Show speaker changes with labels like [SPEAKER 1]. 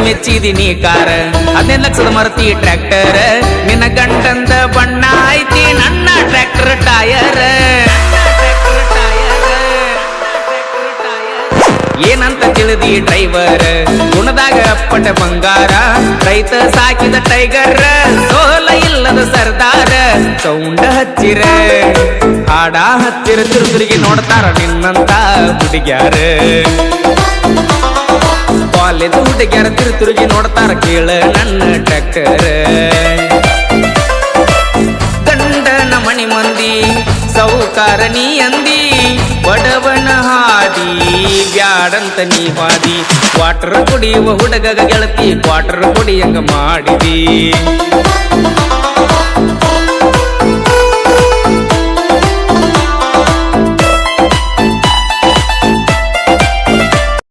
[SPEAKER 1] ಮೆಚ್ಚಿದೀನಿ ಕಾರ 15 ಲಕ್ಷದ ಮರತಿ ಟ್ರ್ಯಾಕ್ಟರ್ ನಿನ್ನ ಗಂಟಂದ ಬಣ್ಣ ಐತಿ ನನ್ನ ಟ್ರ್ಯಾಕ್ಟರ್ ಟಯರ್ ಏನಂತ ತಿಳಿದಿ ಡ್ರೈವರ್ ಗುಣದಾಗ ಅಪ್ಪಟ ಬಂಗಾರ ರೈತ ಸಾಕಿದ ಟೈಗರ್ ಸೋಲ ಇಲ್ಲದ ಸರ್ದಾರ ಸೌಂಡ ಹಚ್ಚಿರ ಹಾಡ ಹಚ್ಚಿರ ತಿರುತಿರುಗಿ ನೋಡ್ತಾರ ನಿನ್ನಂತ ಹುಡುಗ್ಯಾರ ಕಾಲೇಜ್ ಹುಡುಗ್ಯಾರ ತಿರುತಿರುಗಿ ನೋಡ್ತಾರ ಕೇಳ ನನ್ನ ಟ್ರ್ಯಾಕ್ಟರ್ ಗಂಡನ ಮಣಿ ಮಂದಿ ಸೌಕಾರ ನೀ ಅಂದಿ ಬಡವನ ಹಾದಿ ಬ್ಯಾಡಂತ ನೀ ಹಾದಿ ಕ್ವಾರ್ಟರ್ ಕುಡಿಯುವ ಹುಡುಗ ಗೆಳತಿ ಕ್ವಾರ್ಟರ್ ಕುಡಿಯಂಗ ಮಾಡಿದಿ